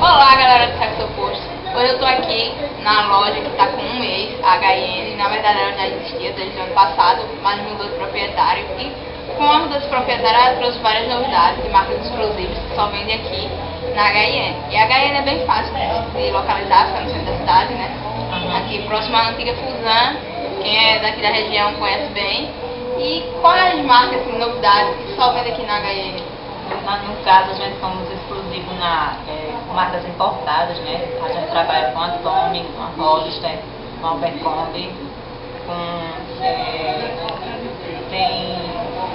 Olá, galera do Sexo Oposto. Hoje eu tô aqui na loja que tá com um mês, a HN. Na verdade ela já existia desde o ano passado, mas mudou de proprietário. E com a mudança de proprietário ela trouxe várias novidades e marcas exclusivas que só vendem aqui na HN. E a HN é bem fácil de localizar, fica no centro da cidade, né? Aqui próximo à antiga Fusan, quem é daqui da região conhece bem. E quais marcas e novidades que só vende aqui na HN? No caso, a gente somos exclusivos com marcas importadas, né? A gente trabalha com a Tommy, com a Hollister, com a Abercrombie, tem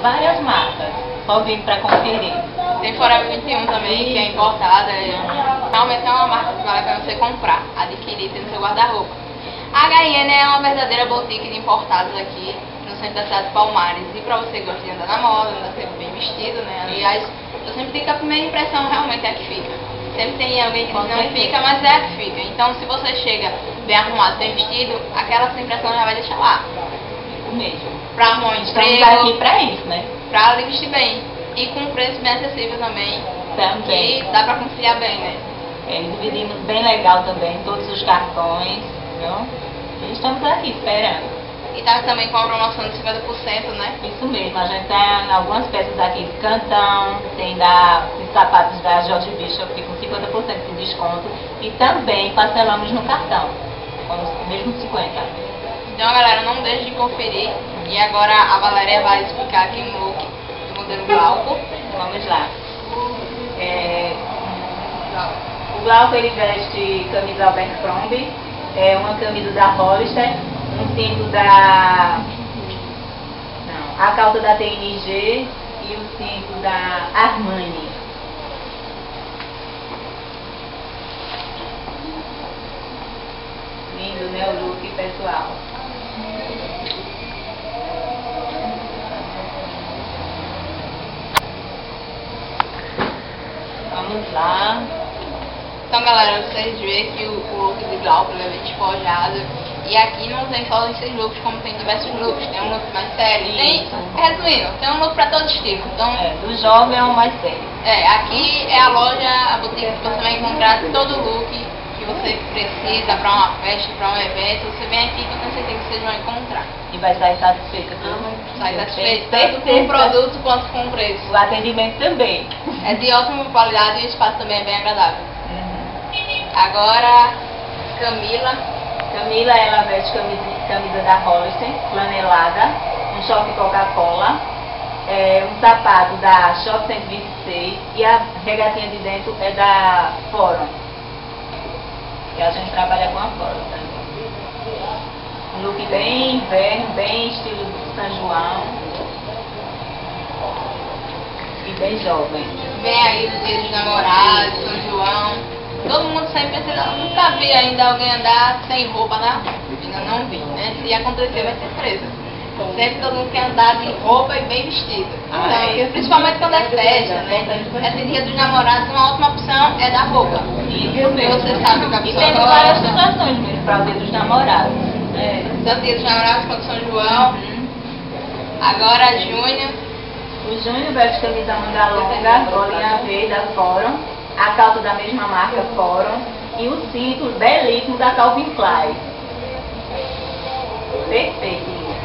várias marcas, só vim para conferir. Tem Forever 21 também, que é importada. Realmente é uma marca que vale a pena você comprar, adquirir, ter no seu guarda-roupa. A HN é uma verdadeira boutique de importados aqui no centro da cidade de Palmares. E para você que gosta de andar na moda, andar sempre bem vestido, né? Aliás, eu sempre digo que a primeira impressão realmente é a que fica. Sempre tem alguém que diz não fica, mas é a que fica. Então, se você chega bem arrumado, bem vestido, aquela sua impressão já vai deixar lá. Isso mesmo. Pra arrumar um emprego. Estamos aqui pra isso, né? Pra lhe vestir bem. E com um preço bem acessível também. Também. E dá pra conciliar bem, né? Dividimos bem legal também todos os cartões, viu? E estamos aqui esperando. E tá também com a promoção de 50%, né? Isso mesmo, a gente tem algumas peças aqui de cantão, tem os sapatos da George Bishop com 50% de desconto e também parcelamos no cartão, com os mesmos 50%. Então, galera, não deixe de conferir. E agora a Valéria vai explicar aqui um look do modelo Glauco. Vamos lá. O Glauco, ele veste camisa Abercrombie, uma camisa da Hollister, um cinto a calça da TNG e o cinto da Armani. Lindo, né, o look, pessoal? Vamos lá. Então, galera, vocês veem que o look do Glauco é bem despojado. E aqui não tem só esses looks, como tem diversos looks. Tem um look mais sério. Resumindo, tem um look pra todo estilo. Então, do jovem ao mais sério. Aqui é a loja, a boutique que você vai encontrar todo look que você precisa pra uma festa, pra um evento. Você vem aqui que eu tenho certeza que vocês vão encontrar. E vai sair satisfeita. Sai satisfeito tanto com o produto quanto com o preço. O atendimento também. É de ótima qualidade e o espaço também é bem agradável. Agora, Camila, ela veste camisa da Hollister, flanelada, um short Coca-Cola, um sapato da Shop 126 e a regatinha de dentro é da Forum. E a gente trabalha com a Forum também. Um look bem inverno, bem estilo São João e bem jovem. Vem aí o dia dos namorados, São João. Todo mundo sempre pensa, nunca vi ainda alguém andar sem roupa na rua. Ainda não vi, né? Se acontecer vai ser presa. Sempre todo mundo quer andar de roupa e bem vestido. Então, principalmente quando é festa, né? Esse dia dos namorados, uma ótima opção é dar roupa. Isso mesmo. Você sabe que a E pessoa tem várias situações mesmo para o dia dos namorados. Tanto dia dos namorados quanto São João. Agora, junho. O Júnior veste camisa manga longa, bolinha V da Forum, a calça da mesma marca Forum e o cinto belíssimo da Calvin Klein. Perfeito, look.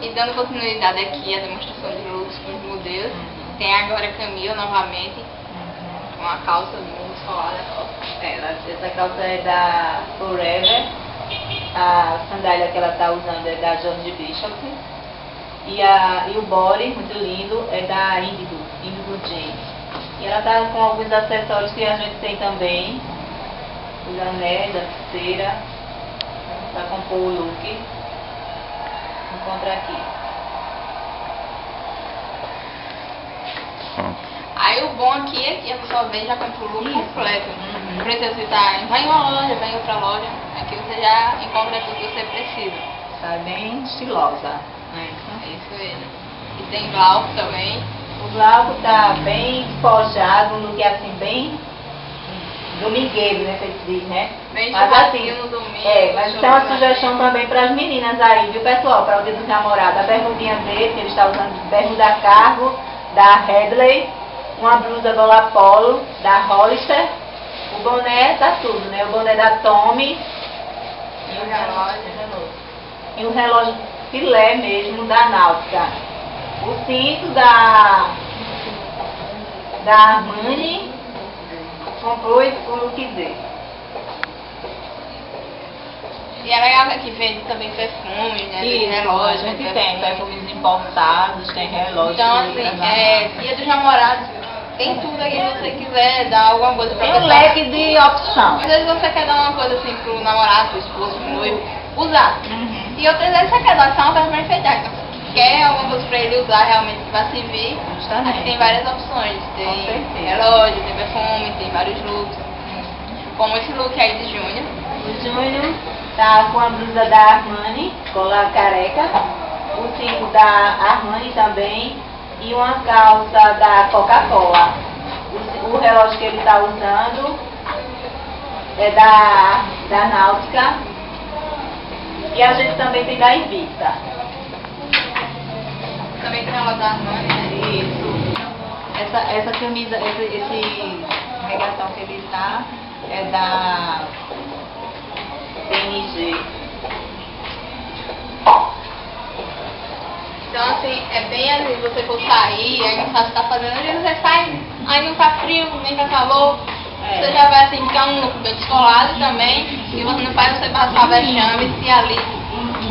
E dando continuidade aqui à demonstração de looks com os modelos, tem agora a Camila novamente, com a calça muito solada. Essa calça é da Forever, a sandália que ela está usando é da George Bishop e o body, muito lindo, é da Indigo Jeans. E ela está com alguns acessórios que a gente tem também, os anéis, a pulseira, para compor o look. Encontra aqui. Aí o bom aqui é que a pessoa vem já compra o look completo. Não precisa citar, vai em uma loja, vai em outra loja. Aqui você já encontra tudo que você precisa. Está bem estilosa. É isso aí. E tem Glauco também. O Glauco está bem despojado, um look assim bem domingueiro, né, que se diz, né? Bem Mas assim, no domingo. mas tem uma sugestão também para as meninas aí, viu, pessoal? Para o dia dos namorados. A bermudinha dele, que ele está usando bermuda cargo da Headley, uma blusa gola polo da Hollister, o boné tá tudo, né? O boné da Tommy E o relógio. E o relógio filé mesmo da Náutica. O cinto da Armani, comprou e o Look dele. E é legal que aqui vende também perfume, né? E Tem relógio, a gente né, tem perfumes importados, tem relógios. Então, assim, dia dos namorados, tem tudo aí que você quiser dar alguma coisa pra Tem pessoa. um leque de opção. Às vezes você quer dar uma coisa assim pro namorado, pro esposo, pro noivo, usar. E outras vezes você quer dar só uma coisa pra enfeitar. Então, quer alguma coisa pra ele usar realmente que vai servir. Justamente. Aí tem várias opções. Com Tem certeza. relógio, tem perfume, tem vários looks. Como esse look aí de Júnior. O Júnior tá com a blusa da Armani, colar careca, o cinto da Armani também e uma calça da Coca-Cola. O relógio que ele tá usando é da Náutica e a gente também tem da Invicta. Também tem relógio da Armani, né? Isso. Essa camisa, esse regatão que ele tá é da PNG. Então, assim, é bem assim, se você for sair, aí não sabe o que tá fazendo, às vezes você sai, aí não tá frio, nem tá calor, você já vai assim, ficar um look bem descolado também, e você não faz você passar vexame, se ali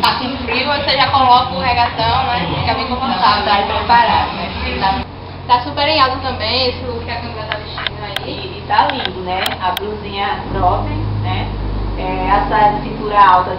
tá com frio, aí você já coloca o regatão, né, fica bem confortável. Tá aí preparado, né? Tá super em alta também, esse look que a Camila tá vestindo aí. E tá lindo, né? A blusinha cropped, né? A saia de cintura alta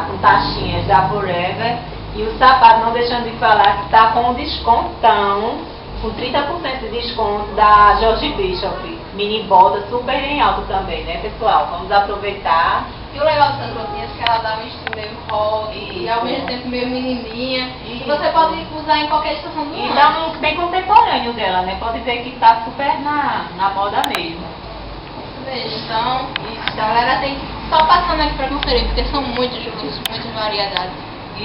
com taxinhas da Forever. E o sapato, não deixando de falar, que tá com um descontão, com 30% de desconto da George Bishop. Mini borda super em alta também, né, pessoal? Vamos aproveitar. E o legal dessas roupinhas é que ela dá um estilo meio rock, e ao mesmo tempo meio menininha. E você pode usar em qualquer estação do E ano. dá um look bem contemporâneo dela, né? Pode ver que tá super na moda mesmo. Então, a galera tem só passando aqui pra conferir, porque são muitos looks, muitas variedades.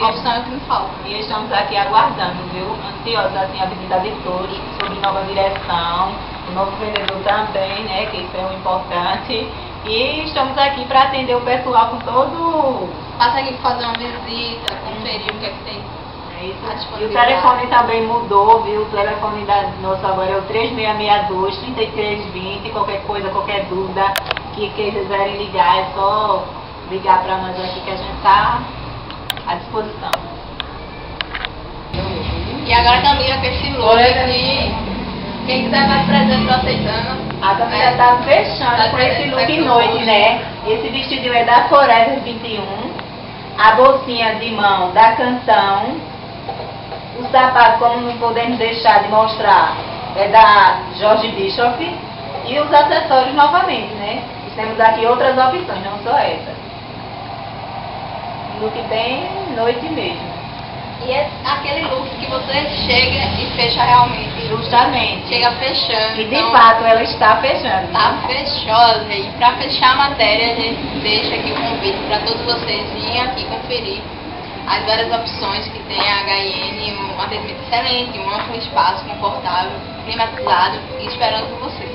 A opção é o que me falta. E estamos aqui aguardando, viu? Ansiosos, assim, a visita de todos, sobre nova direção, o novo vendedor também, né? Que isso é o importante. E estamos aqui para atender o pessoal com todo... Passa aqui pra fazer uma visita, conferir o que é que tem. É isso. A E o disponibilidade. telefone também mudou, viu? O telefone nosso agora é o 3662-3320. Qualquer coisa, qualquer dúvida que quiserem ligar, é só ligar para nós aqui que a gente está à disposição. E agora Camila com esse look aqui. Quem quiser mais presente, tô aceitando. A Camila tá fechando Tá com esse look presente, noite, tá né? Esse vestidinho é da Forever 21. A bolsinha de mão da Canção. O sapato, como não podemos deixar de mostrar, é da George Bishop. E os acessórios novamente, né? Temos aqui outras opções, não só essa. Um look bem noite mesmo. E é aquele look que você chega e fecha realmente. Justamente. Chega fechando. E de então, fato ela está fechando. tá fechosa. E pra fechar a matéria, a gente deixa aqui o convite para todos vocês virem aqui conferir as várias opções que tem a HN, um atendimento excelente, um amplo espaço confortável, climatizado e esperando por vocês.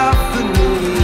enough for me.